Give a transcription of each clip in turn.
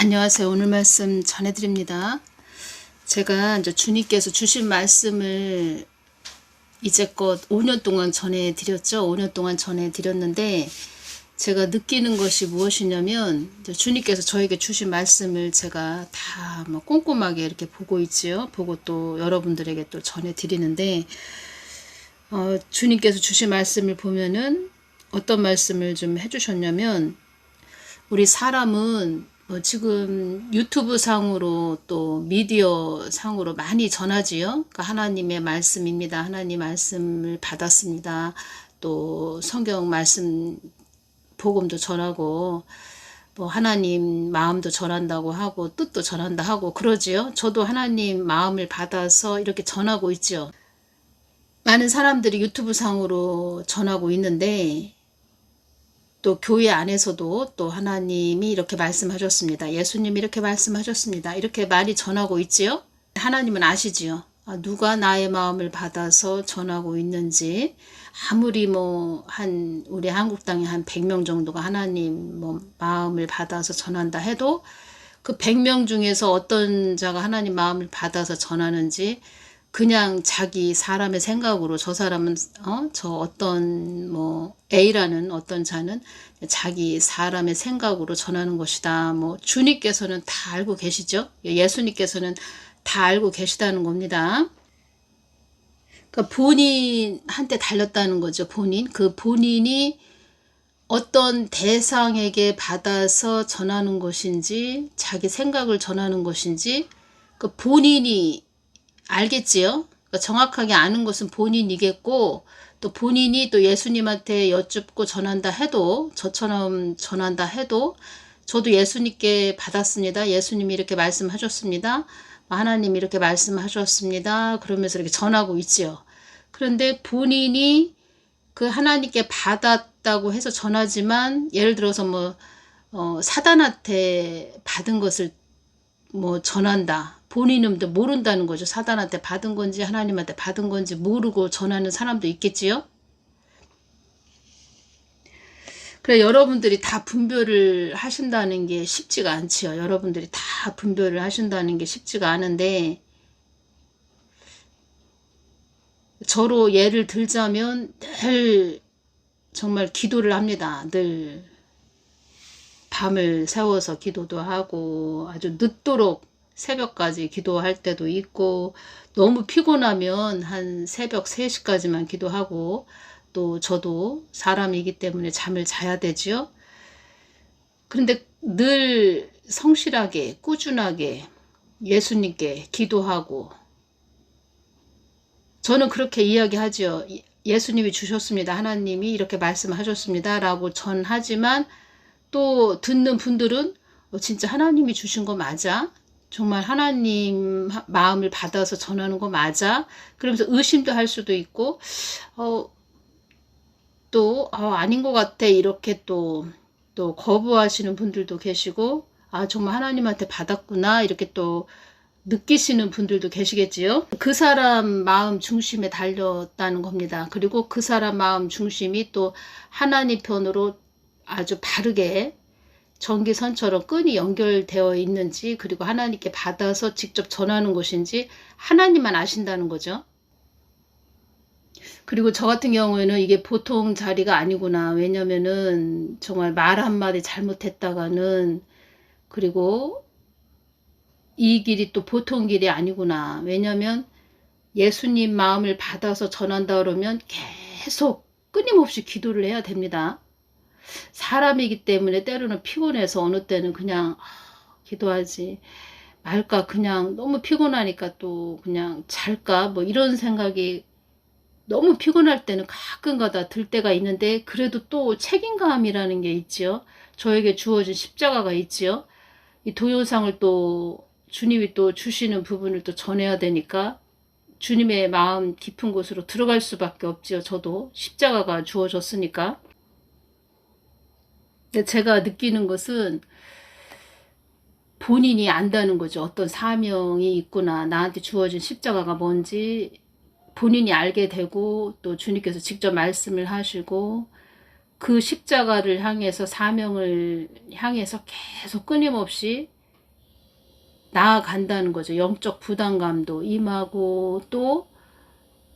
안녕하세요. 오늘 말씀 전해드립니다. 제가 이제 주님께서 주신 말씀을 이제껏 5년 동안 전해드렸죠. 5년 동안 전해드렸는데 제가 느끼는 것이 무엇이냐면 주님께서 저에게 주신 말씀을 제가 다 꼼꼼하게 이렇게 보고 있지요. 보고 또 여러분들에게 또 전해드리는데 주님께서 주신 말씀을 보면은 어떤 말씀을 좀 해주셨냐면 우리 사람은 지금 유튜브 상으로 또 미디어 상으로 많이 전하지요. 그러니까 하나님의 말씀입니다. 하나님 말씀을 받았습니다. 또 성경 말씀 복음도 전하고 뭐 하나님 마음도 전한다고 하고 뜻도 전한다 하고 그러지요. 저도 하나님 마음을 받아서 이렇게 전하고 있죠. 많은 사람들이 유튜브 상으로 전하고 있는데 또 교회 안에서도 또 하나님이 이렇게 말씀하셨습니다. 예수님이 이렇게 말씀하셨습니다. 이렇게 많이 전하고 있지요. 하나님은 아시지요. 누가 나의 마음을 받아서 전하고 있는지. 아무리 우리 한국 땅에 한 100명 정도가 하나님 마음을 받아서 전한다 해도 그 100명 중에서 어떤 자가 하나님 마음을 받아서 전하는지 그냥 자기 사람의 생각으로 저 사람은 저 어떤 A라는 어떤 자는 자기 사람의 생각으로 전하는 것이다. 주님께서는 다 알고 계시죠. 예수님께서는 다 알고 계시다는 겁니다. 그러니까 본인한테 달렸다는 거죠. 본인이 어떤 대상에게 받아서 전하는 것인지 자기 생각을 전하는 것인지 그 본인이 알겠지요. 그러니까 정확하게 아는 것은 본인이겠고 또 본인이 또 예수님한테 여쭙고 전한다 해도 저처럼 전한다 해도 저도 예수님께 받았습니다. 예수님이 이렇게 말씀하셨습니다. 하나님이 이렇게 말씀하셨습니다. 그러면서 이렇게 전하고 있지요. 그런데 본인이 그 하나님께 받았다고 해서 전하지만 예를 들어서 사단한테 받은 것을 전한다. 본인은 모른다는 거죠. 사단한테 받은 건지 하나님한테 받은 건지 모르고 전하는 사람도 있겠지요. 그래 여러분들이 다 분별을 하신다는 게 쉽지가 않지요. 여러분들이 다 분별을 하신다는 게 쉽지가 않은데 저로 예를 들자면 늘 정말 기도를 합니다. 늘 밤을 새워서 기도도 하고 아주 늦도록 새벽까지 기도할 때도 있고 너무 피곤하면 한 새벽 3시까지만 기도하고 또 저도 사람이기 때문에 잠을 자야 되지요. 그런데 늘 성실하게 꾸준하게 예수님께 기도하고 저는 그렇게 이야기하죠. 예수님이 주셨습니다. 하나님이 이렇게 말씀하셨습니다. 라고 전하지만 또 듣는 분들은 진짜 하나님이 주신 거 맞아? 정말 하나님 마음을 받아서 전하는 거 맞아? 그러면서 의심도 할 수도 있고 아닌 것 같아 이렇게 또 거부하시는 분들도 계시고 정말 하나님한테 받았구나 이렇게 또 느끼시는 분들도 계시겠지요. 그 사람 마음 중심에 달렸다는 겁니다. 그리고 그 사람 마음 중심이 또 하나님 편으로 아주 바르게 전기선처럼 끈이 연결되어 있는지 그리고 하나님께 받아서 직접 전하는 것인지 하나님만 아신다는 거죠. 그리고 저 같은 경우에는 이게 보통 자리가 아니구나. 왜냐면은 정말 말 한마디 잘못했다가는 그리고 이 길이 또 보통 길이 아니구나. 왜냐면 예수님 마음을 받아서 전한다 그러면 계속 끊임없이 기도를 해야 됩니다. 사람이기 때문에 때로는 피곤해서 어느 때는 그냥 기도하지 말까 그냥 너무 피곤하니까 또 그냥 잘까 이런 생각이 너무 피곤할 때는 가끔가다 들 때가 있는데 그래도 또 책임감이라는 게 있지요. 저에게 주어진 십자가가 있지요. 이 동영상을 또 주님이 또 주시는 부분을 또 전해야 되니까 주님의 마음 깊은 곳으로 들어갈 수밖에 없지요. 저도 십자가가 주어졌으니까. 근데 제가 느끼는 것은 본인이 안다는 거죠. 어떤 사명이 있구나. 나한테 주어진 십자가가 뭔지 본인이 알게 되고 또 주님께서 직접 말씀을 하시고 그 십자가를 향해서 사명을 향해서 계속 끊임없이 나아간다는 거죠. 영적 부담감도 임하고 또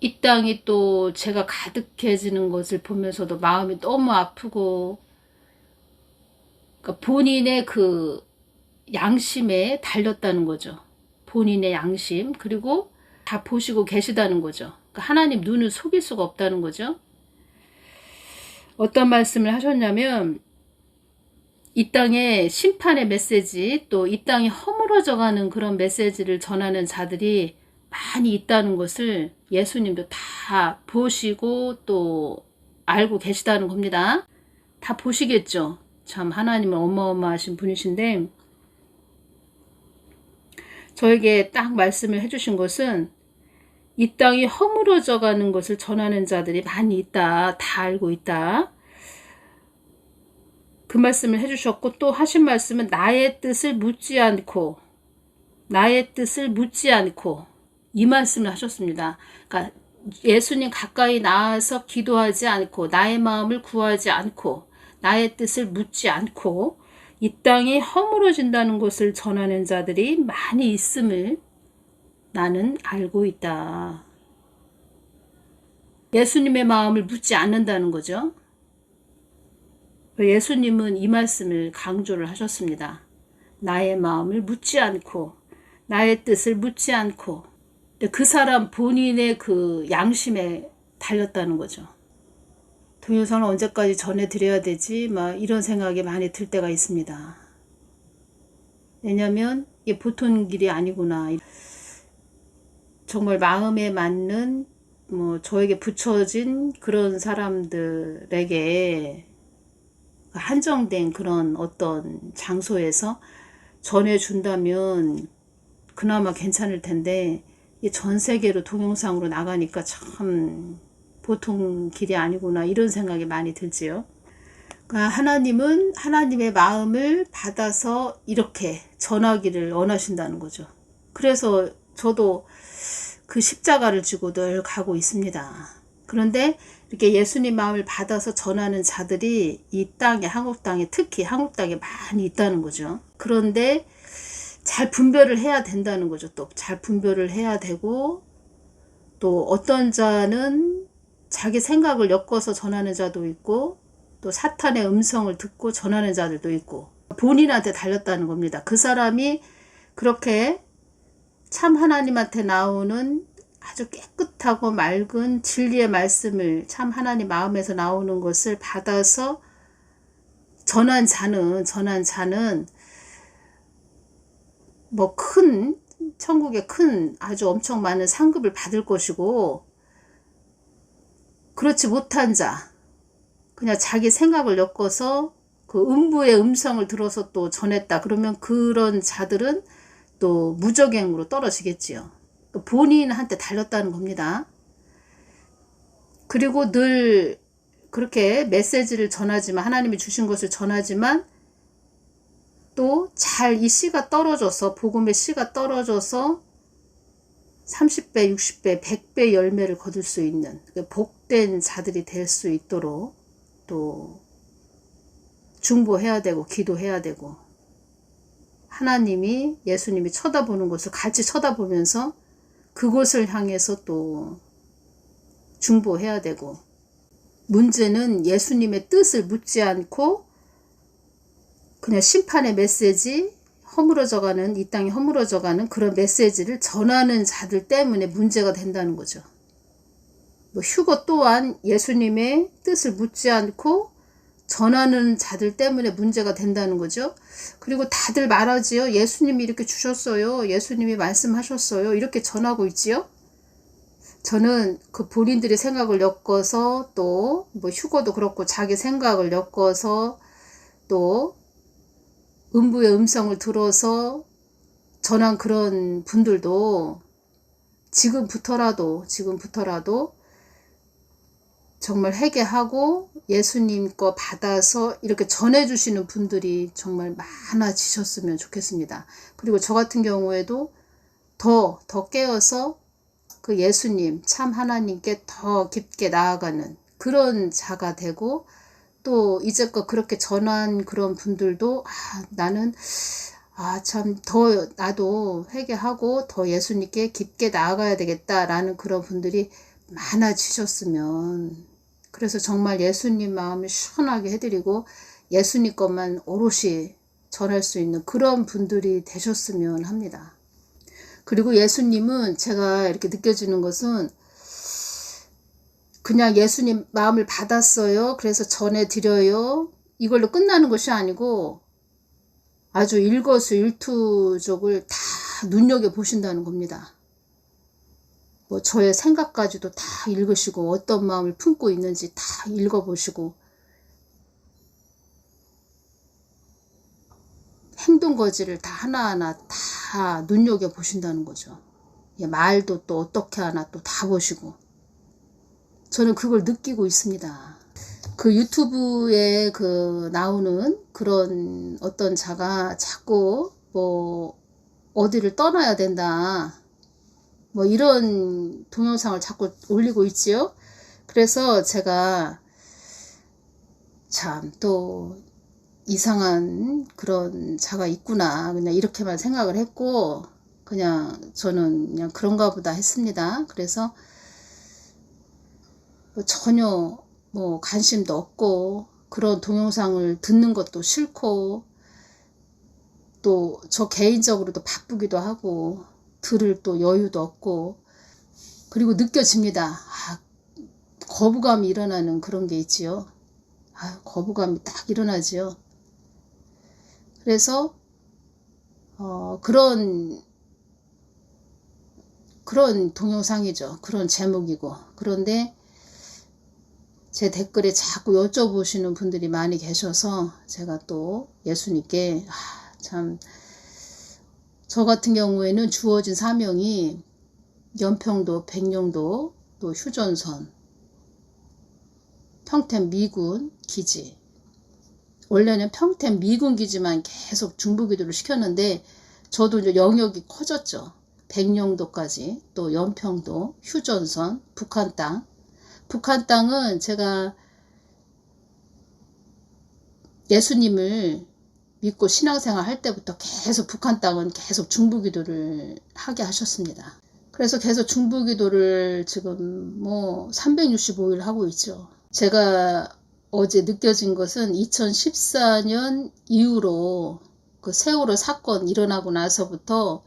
이 땅이 또 제가 가득해지는 것을 보면서도 마음이 너무 아프고, 그러니까 본인의 그 양심에 달렸다는 거죠. 본인의 양심, 그리고 다 보시고 계시다는 거죠. 그러니까 하나님 눈을 속일 수가 없다는 거죠. 어떤 말씀을 하셨냐면, 이 땅에 심판의 메시지, 또 이 땅이 허물어져가는 그런 메시지를 전하는 자들이 많이 있다는 것을 예수님도 다 보시고 또 알고 계시다는 겁니다. 다 보시겠죠. 참 하나님은 어마어마하신 분이신데, 저에게 딱 말씀을 해주신 것은 이 땅이 허물어져 가는 것을 전하는 자들이 많이 있다. 다 알고 있다. 그 말씀을 해주셨고, 또 하신 말씀은 나의 뜻을 묻지 않고 이 말씀을 하셨습니다. 그러니까 예수님 가까이 나와서 기도하지 않고, 나의 마음을 구하지 않고, 나의 뜻을 묻지 않고 이 땅이 허물어진다는 것을 전하는 자들이 많이 있음을 나는 알고 있다. 예수님의 마음을 묻지 않는다는 거죠. 예수님은 이 말씀을 강조를 하셨습니다. 나의 마음을 묻지 않고, 나의 뜻을 묻지 않고. 그 사람 본인의 그 양심에 달렸다는 거죠. 동영상을 언제까지 전해드려야 되지? 막 이런 생각이 많이 들 때가 있습니다. 왜냐면 이게 보통 길이 아니구나. 정말 마음에 맞는 저에게 붙여진 그런 사람들에게 한정된 그런 어떤 장소에서 전해준다면 그나마 괜찮을 텐데, 전 세계로 동영상으로 나가니까 참 보통 길이 아니구나 이런 생각이 많이 들지요. 그러니까 하나님은 하나님의 마음을 받아서 이렇게 전하기를 원하신다는 거죠. 그래서 저도 그 십자가를 지고 늘 가고 있습니다. 그런데 이렇게 예수님 마음을 받아서 전하는 자들이 이 땅에, 한국 땅에, 특히 한국 땅에 많이 있다는 거죠. 그런데 잘 분별을 해야 된다는 거죠. 또 잘 분별을 해야 되고, 또 어떤 자는 자기 생각을 엮어서 전하는 자도 있고, 또 사탄의 음성을 듣고 전하는 자들도 있고, 본인한테 달렸다는 겁니다. 그 사람이 그렇게 참 하나님한테 나오는 아주 깨끗하고 맑은 진리의 말씀을, 참 하나님 마음에서 나오는 것을 받아서 전한 자는 큰 천국의 큰 아주 엄청 많은 상급을 받을 것이고, 그렇지 못한 자, 그냥 자기 생각을 엮어서 그 음부의 음성을 들어서 또 전했다. 그러면 그런 자들은 또 무저갱으로 떨어지겠지요. 본인한테 달렸다는 겁니다. 그리고 늘 그렇게 메시지를 전하지만, 하나님이 주신 것을 전하지만, 또 잘 이 씨가 떨어져서, 복음의 씨가 떨어져서 30배, 60배, 100배 열매를 거둘 수 있는 복된 자들이 될 수 있도록 또 중보해야 되고, 기도해야 되고, 하나님이, 예수님이 쳐다보는 것을 같이 쳐다보면서 그곳을 향해서 또 중보해야 되고, 문제는 예수님의 뜻을 묻지 않고 그냥 심판의 메시지, 허물어져가는, 이 땅이 허물어져가는 그런 메시지를 전하는 자들 때문에 문제가 된다는 거죠. 휴거 또한 예수님의 뜻을 묻지 않고 전하는 자들 때문에 문제가 된다는 거죠. 그리고 다들 말하지요. 예수님이 이렇게 주셨어요. 예수님이 말씀하셨어요. 이렇게 전하고 있지요. 저는 그 본인들의 생각을 엮어서, 또 휴거도 그렇고 자기 생각을 엮어서 또 음부의 음성을 들어서 전한 그런 분들도 지금부터라도 정말 회개하고 예수님 거 받아서 이렇게 전해주시는 분들이 정말 많아지셨으면 좋겠습니다. 그리고 저 같은 경우에도 더 깨어서 그 예수님, 참 하나님께 더 깊게 나아가는 그런 자가 되고, 또 이제껏 그렇게 전한 그런 분들도 나는 참, 더 나도 회개하고 더 예수님께 깊게 나아가야 되겠다라는 그런 분들이 많아지셨으면, 그래서 정말 예수님 마음을 시원하게 해드리고 예수님 것만 오롯이 전할 수 있는 그런 분들이 되셨으면 합니다. 그리고 예수님은 제가 이렇게 느껴지는 것은 그냥 예수님 마음을 받았어요, 그래서 전해드려요, 이걸로 끝나는 것이 아니고 아주 일거수일투족을 다 눈여겨보신다는 겁니다. 뭐 저의 생각까지도 다 읽으시고 어떤 마음을 품고 있는지 다 읽어보시고 행동거지를 다 하나하나 다 눈여겨보신다는 거죠. 말도 또 어떻게 하나 또 다 보시고, 저는 그걸 느끼고 있습니다. 그 유튜브에 그 나오는 그런 어떤 자가 자꾸 뭐 어디를 떠나야 된다, 뭐 이런 동영상을 자꾸 올리고 있지요. 그래서 제가 참 또 이상한 그런 자가 있구나, 그냥 이렇게만 생각을 했고, 그냥 저는 그냥 그런가 보다 했습니다. 그래서 뭐 전혀 뭐 관심도 없고, 그런 동영상을 듣는 것도 싫고, 또 저 개인적으로도 바쁘기도 하고 들을 또 여유도 없고, 그리고 느껴집니다. 거부감이 일어나는 그런 게 있지요. 거부감이 딱 일어나지요. 그래서 그런 동영상이죠. 그런 제목이고. 그런데 제 댓글에 자꾸 여쭤보시는 분들이 많이 계셔서 제가 또 예수님께 참, 저 같은 경우에는 주어진 사명이 연평도, 백령도, 또 휴전선, 평택 미군 기지, 원래는 평택 미군 기지만 계속 중부기도를 시켰는데 저도 이제 영역이 커졌죠. 백령도까지, 또 연평도, 휴전선, 북한 땅. 북한 땅은 제가 예수님을 믿고 신앙생활 할 때부터 계속 북한 땅은 계속 중부기도를 하게 하셨습니다. 그래서 계속 중부기도를 지금 뭐 365일 하고 있죠. 제가 어제 느껴진 것은 2014년 이후로 그 세월호 사건 일어나고 나서부터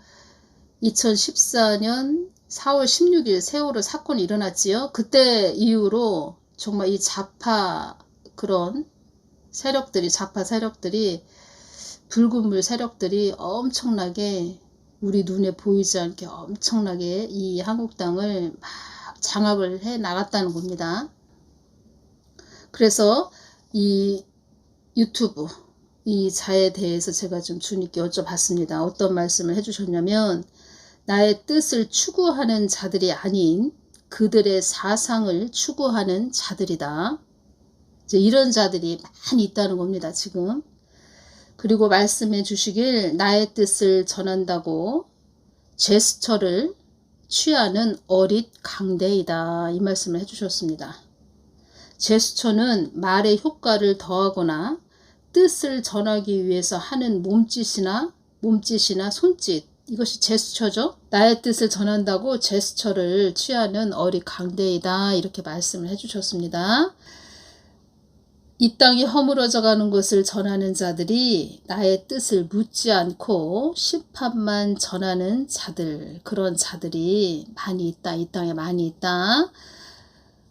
2014년 4월 16일 세월호 사건이 일어났지요. 그때 이후로 정말 이 좌파 그런 세력들이, 좌파 세력들이, 붉은물 세력들이 엄청나게 우리 눈에 보이지 않게 엄청나게 이 한국 땅을 막 장악을 해 나갔다는 겁니다. 그래서 이 유튜브 이 자에 대해서 제가 좀 주님께 여쭤봤습니다. 어떤 말씀을 해주셨냐면, 나의 뜻을 추구하는 자들이 아닌 그들의 사상을 추구하는 자들이다. 이제 이런 자들이 많이 있다는 겁니다, 지금. 그리고 말씀해 주시길, 나의 뜻을 전한다고 제스처를 취하는 어릿 강대이다, 이 말씀을 해주셨습니다. 제스처는 말의 효과를 더하거나 뜻을 전하기 위해서 하는 몸짓이나 손짓, 이것이 제스처죠. 나의 뜻을 전한다고 제스처를 취하는 어릿 강대이다, 이렇게 말씀을 해주셨습니다. 이 땅이 허물어져 가는 것을 전하는 자들이 나의 뜻을 묻지 않고 심판만 전하는 자들, 그런 자들이 많이 있다. 이 땅에 많이 있다.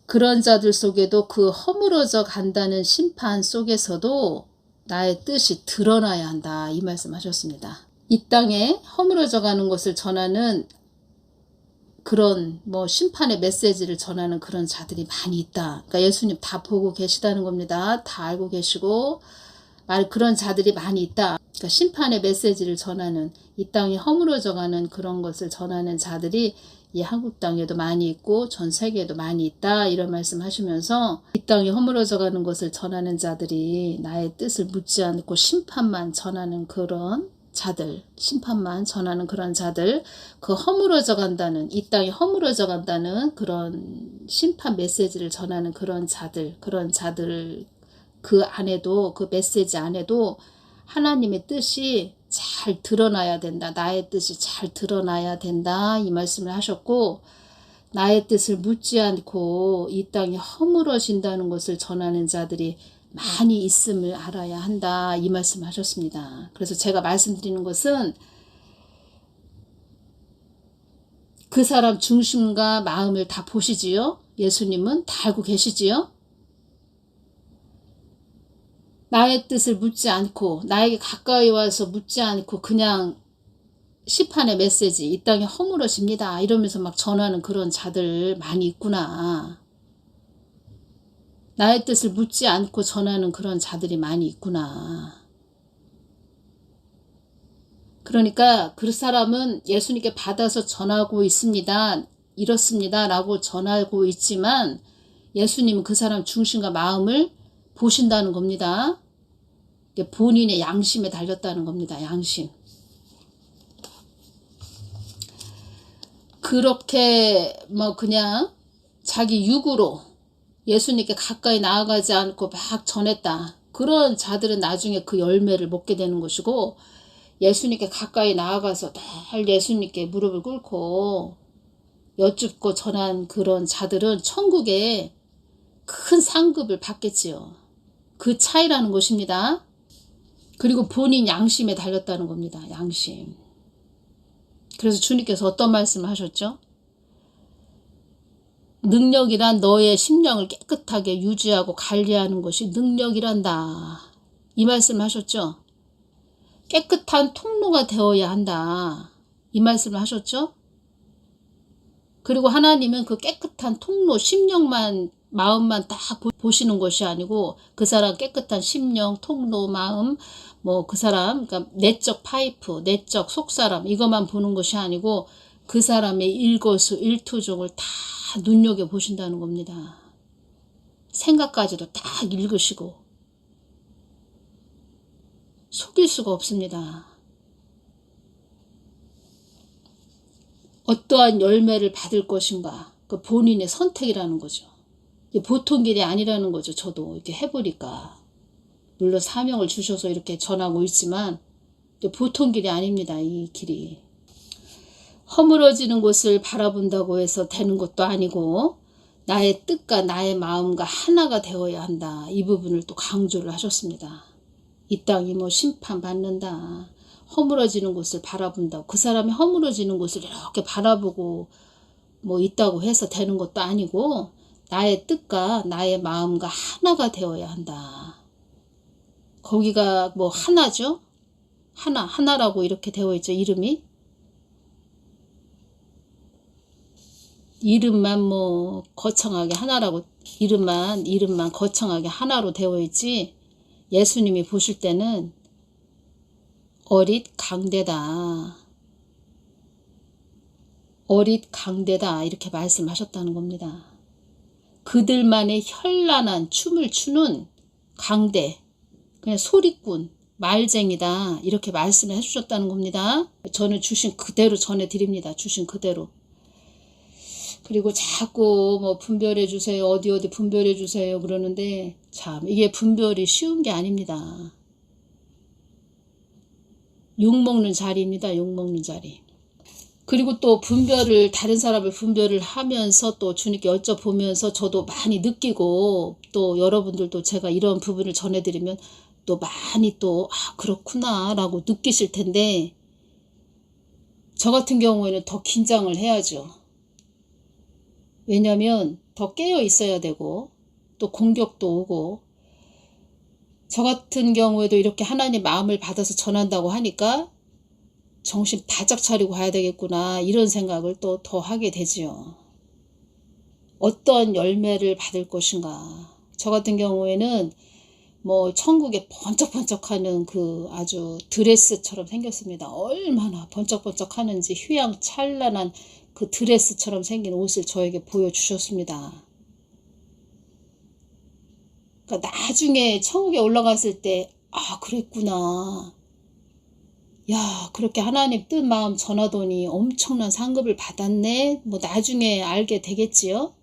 그런 자들 속에도 그 허물어져 간다는 심판 속에서도 나의 뜻이 드러나야 한다, 이 말씀 하셨습니다. 이 땅에 허물어져 가는 것을 전하는 그런 뭐 심판의 메시지를 전하는 그런 자들이 많이 있다. 그러니까 예수님 다 보고 계시다는 겁니다. 다 알고 계시고 그런 자들이 많이 있다. 그러니까 심판의 메시지를 전하는, 이 땅에 허물어져 가는 그런 것을 전하는 자들이 이 한국 땅에도 많이 있고 전 세계에도 많이 있다, 이런 말씀 하시면서, 이 땅에 허물어져 가는 것을 전하는 자들이 나의 뜻을 묻지 않고 심판만 전하는 그런 자들, 심판만 전하는 그런 자들, 그 허물어져 간다는, 이 땅이 허물어져 간다는 그런 심판 메시지를 전하는 그런 자들 그 안에도, 그 메시지 안에도 하나님의 뜻이 잘 드러나야 된다. 나의 뜻이 잘 드러나야 된다. 이 말씀을 하셨고, 나의 뜻을 묻지 않고 이 땅이 허물어진다는 것을 전하는 자들이 많이 있음을 알아야 한다. 이 말씀을 하셨습니다. 그래서 제가 말씀드리는 것은 그 사람 중심과 마음을 다 보시지요? 예수님은 다 알고 계시지요? 나의 뜻을 묻지 않고 나에게 가까이 와서 묻지 않고 그냥 시판의 메시지 이 땅이 허물어집니다 이러면서 막 전하는 그런 자들 많이 있구나. 나의 뜻을 묻지 않고 전하는 그런 자들이 많이 있구나. 그러니까 그 사람은 예수님께 받아서 전하고 있습니다. 이렇습니다 라고 전하고 있지만 예수님은 그 사람 중심과 마음을 보신다는 겁니다. 본인의 양심에 달렸다는 겁니다. 양심. 그렇게 뭐 그냥 자기 육으로 예수님께 가까이 나아가지 않고 막 전했다. 그런 자들은 나중에 그 열매를 먹게 되는 것이고, 예수님께 가까이 나아가서 늘 예수님께 무릎을 꿇고 여쭙고 전한 그런 자들은 천국에 큰 상급을 받겠지요. 그 차이라는 것입니다. 그리고 본인 양심에 달렸다는 겁니다. 양심. 그래서 주님께서 어떤 말씀을 하셨죠? 능력이란 너의 심령을 깨끗하게 유지하고 관리하는 것이 능력이란다. 이 말씀을 하셨죠? 깨끗한 통로가 되어야 한다. 이 말씀을 하셨죠? 그리고 하나님은 그 깨끗한 통로, 심령만, 마음만 딱 보시는 것이 아니고 그 사람 깨끗한 심령, 통로, 마음, 뭐 그 사람, 그러니까 내적 파이프, 내적 속사람 이것만 보는 것이 아니고 그 사람의 일거수, 일투족을 다 눈여겨보신다는 겁니다. 생각까지도 딱 읽으시고 속일 수가 없습니다. 어떠한 열매를 받을 것인가 그 본인의 선택이라는 거죠. 보통 길이 아니라는 거죠. 저도 이렇게 해보니까 물론 사명을 주셔서 이렇게 전하고 있지만 보통 길이 아닙니다. 이 길이 허물어지는 곳을 바라본다고 해서 되는 것도 아니고 나의 뜻과 나의 마음과 하나가 되어야 한다. 이 부분을 또 강조를 하셨습니다. 이 땅이 뭐 심판받는다. 허물어지는 곳을 바라본다고 그 사람이 허물어지는 곳을 이렇게 바라보고 뭐 있다고 해서 되는 것도 아니고 나의 뜻과 나의 마음과 하나가 되어야 한다. 거기가 뭐 하나죠? 하나라고 이렇게 되어 있죠. 이름만 뭐 거창하게 하나라고 이름만 거창하게 하나로 되어 있지 예수님이 보실 때는 어릿 강대다. 어릿 강대다 이렇게 말씀하셨다는 겁니다. 그들만의 현란한 춤을 추는 강대, 그냥 소리꾼, 말쟁이다 이렇게 말씀을 해주셨다는 겁니다. 저는 주신 그대로 전해드립니다. 주신 그대로. 그리고 자꾸 뭐 분별해 주세요. 어디 분별해 주세요. 그러는데 참 이게 분별이 쉬운 게 아닙니다. 욕먹는 자리입니다. 욕먹는 자리. 그리고 또 다른 사람을 분별을 하면서 또 주님께 여쭤보면서 저도 많이 느끼고 또 여러분들도 제가 이런 부분을 전해드리면 또 많이 또 그렇구나 라고 느끼실 텐데 저 같은 경우에는 더 긴장을 해야죠. 왜냐하면 더 깨어 있어야 되고 또 공격도 오고 저 같은 경우에도 이렇게 하나님 마음을 받아서 전한다고 하니까 정신 바짝 차리고 가야 되겠구나 이런 생각을 또 더 하게 되지요. 어떤 열매를 받을 것인가. 저 같은 경우에는 뭐 천국에 번쩍번쩍하는 그 아주 드레스처럼 생겼습니다. 얼마나 번쩍번쩍하는지 휘황찬란한 그 드레스처럼 생긴 옷을 저에게 보여주셨습니다. 그러니까 나중에 천국에 올라갔을 때 그랬구나. 야 그렇게 하나님 뜻 마음 전하더니 엄청난 상급을 받았네. 뭐 나중에 알게 되겠지요.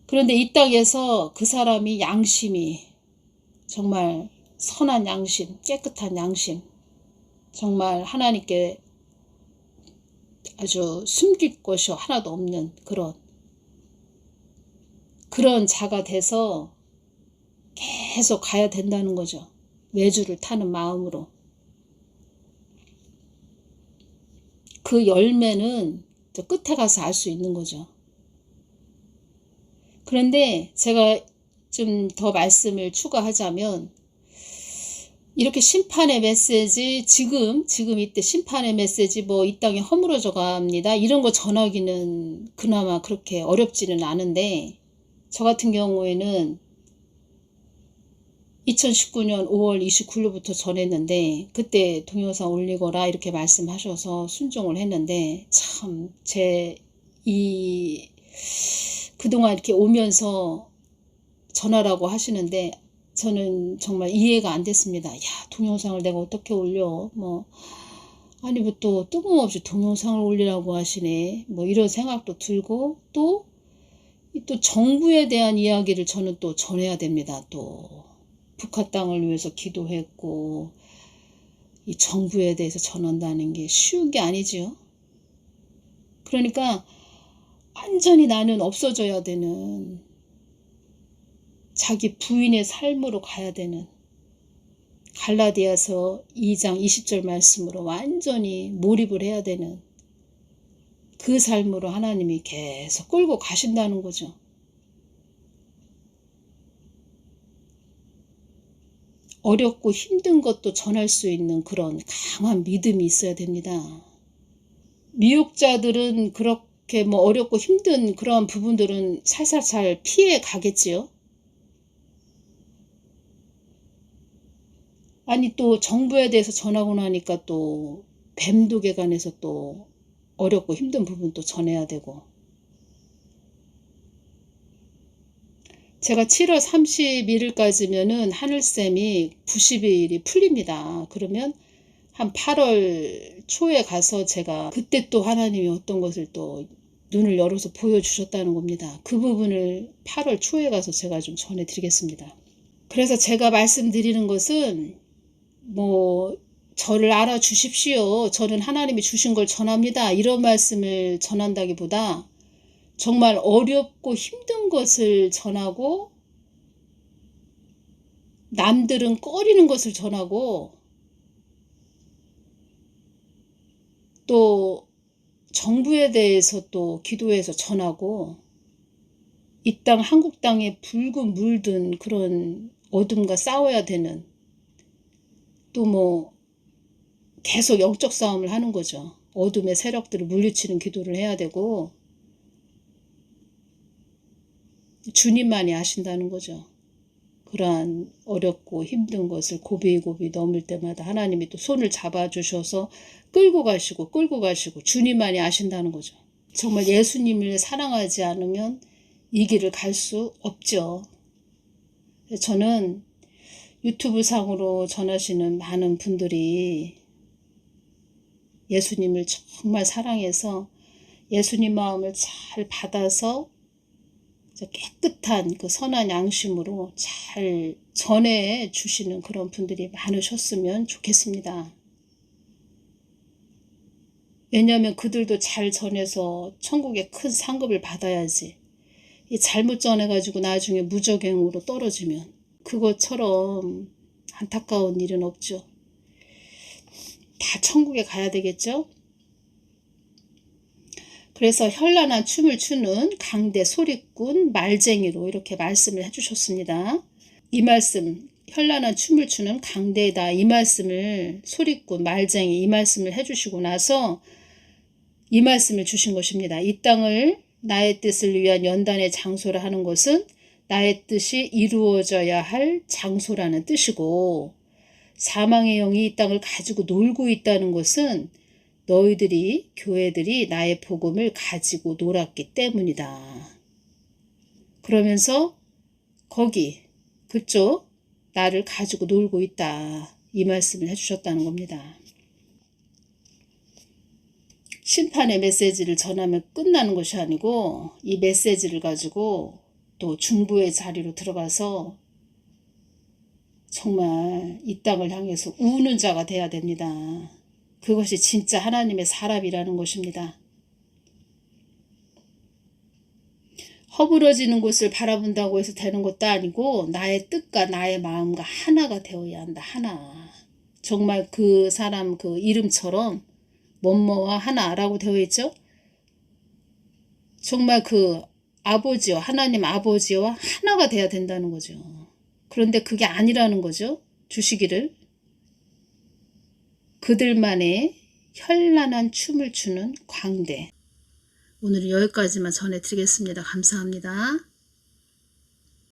그런데 이 땅에서 그 사람이 양심이 정말 선한 양심, 깨끗한 양심, 정말 하나님께 아주 숨길 것이 하나도 없는 그런 자가 돼서 계속 가야 된다는 거죠. 외주를 타는 마음으로. 그 열매는 저 끝에 가서 알 수 있는 거죠. 그런데 제가 좀 더 말씀을 추가하자면, 이렇게 심판의 메시지, 지금 이때 심판의 메시지, 뭐 이 땅이 허물어져 갑니다, 이런 거 전하기는 그나마 그렇게 어렵지는 않은데, 저 같은 경우에는 2019년 5월 29일부터 전했는데, 그때 동영상 올리거라 이렇게 말씀하셔서 순종을 했는데, 참 그동안 이렇게 오면서 전하라고 하시는데 저는 정말 이해가 안 됐습니다. 야, 동영상을 내가 어떻게 올려? 아니 뭐 또 뜬금없이 동영상을 올리라고 하시네. 뭐 이런 생각도 들고, 또 정부에 대한 이야기를 저는 또 전해야 됩니다. 또 북한 땅을 위해서 기도했고, 이 정부에 대해서 전한다는 게 쉬운 게 아니지요. 그러니까 완전히 나는 없어져야 되는, 자기 부인의 삶으로 가야 되는, 갈라디아서 2장 20절 말씀으로 완전히 몰입을 해야 되는 그 삶으로 하나님이 계속 끌고 가신다는 거죠. 어렵고 힘든 것도 전할 수 있는 그런 강한 믿음이 있어야 됩니다. 미혹자들은 그렇게 뭐 어렵고 힘든 그런 부분들은 살살살 피해 가겠지요. 아니 또 정부에 대해서 전하고 나니까 또 뱀독에 관해서 또 어렵고 힘든 부분도 전해야 되고, 제가 7월 31일까지면은 하늘쌤이 90일이 풀립니다. 그러면 한 8월 초에 가서 제가 그때 또 하나님이 어떤 것을 또 눈을 열어서 보여주셨다는 겁니다. 그 부분을 8월 초에 가서 제가 좀 전해드리겠습니다. 그래서 제가 말씀드리는 것은 뭐 저를 알아주십시오, 저는 하나님이 주신 걸 전합니다, 이런 말씀을 전한다기보다 정말 어렵고 힘든 것을 전하고, 남들은 꺼리는 것을 전하고, 또 정부에 대해서 또 기도해서 전하고, 이 땅 한국 땅에 붉은 물든 그런 어둠과 싸워야 되는, 또 뭐 계속 영적 싸움을 하는 거죠. 어둠의 세력들을 물리치는 기도를 해야 되고, 주님만이 아신다는 거죠. 그러한 어렵고 힘든 것을 고비고비 넘을 때마다 하나님이 또 손을 잡아주셔서 끌고 가시고 주님만이 아신다는 거죠. 정말 예수님을 사랑하지 않으면 이 길을 갈 수 없죠. 저는 유튜브 상으로 전하시는 많은 분들이 예수님을 정말 사랑해서 예수님 마음을 잘 받아서 깨끗한 그 선한 양심으로 잘 전해 주시는 그런 분들이 많으셨으면 좋겠습니다. 왜냐하면 그들도 잘 전해서 천국의 큰 상급을 받아야지, 이 잘못 전해가지고 나중에 무적행으로 떨어지면 그것처럼 안타까운 일은 없죠. 다 천국에 가야 되겠죠. 그래서 현란한 춤을 추는 강대 소리꾼 말쟁이로 이렇게 말씀을 해주셨습니다. 이 말씀, 현란한 춤을 추는 강대다, 이 말씀을 소리꾼 말쟁이 이 말씀을 해주시고 나서 이 말씀을 주신 것입니다. 이 땅을 나의 뜻을 위한 연단의 장소라 하는 것은 나의 뜻이 이루어져야 할 장소라는 뜻이고, 사망의 영이 이 땅을 가지고 놀고 있다는 것은 너희들이, 교회들이 나의 복음을 가지고 놀았기 때문이다. 그러면서 거기 그쪽 나를 가지고 놀고 있다, 이 말씀을 해주셨다는 겁니다. 심판의 메시지를 전하면 끝나는 것이 아니고, 이 메시지를 가지고 또 중부의 자리로 들어가서 정말 이 땅을 향해서 우는 자가 돼야 됩니다. 그것이 진짜 하나님의 사람이라는 것입니다. 허물어지는 곳을 바라본다고 해서 되는 것도 아니고 나의 뜻과 나의 마음과 하나가 되어야 한다. 하나. 정말 그 사람 그 이름처럼 뭐뭐와 하나라고 되어 있죠. 정말 그 아버지와 하나님 아버지와 하나가 돼야 된다는 거죠. 그런데 그게 아니라는 거죠. 주시기를. 그들만의 현란한 춤을 추는 광대. 오늘은 여기까지만 전해드리겠습니다. 감사합니다.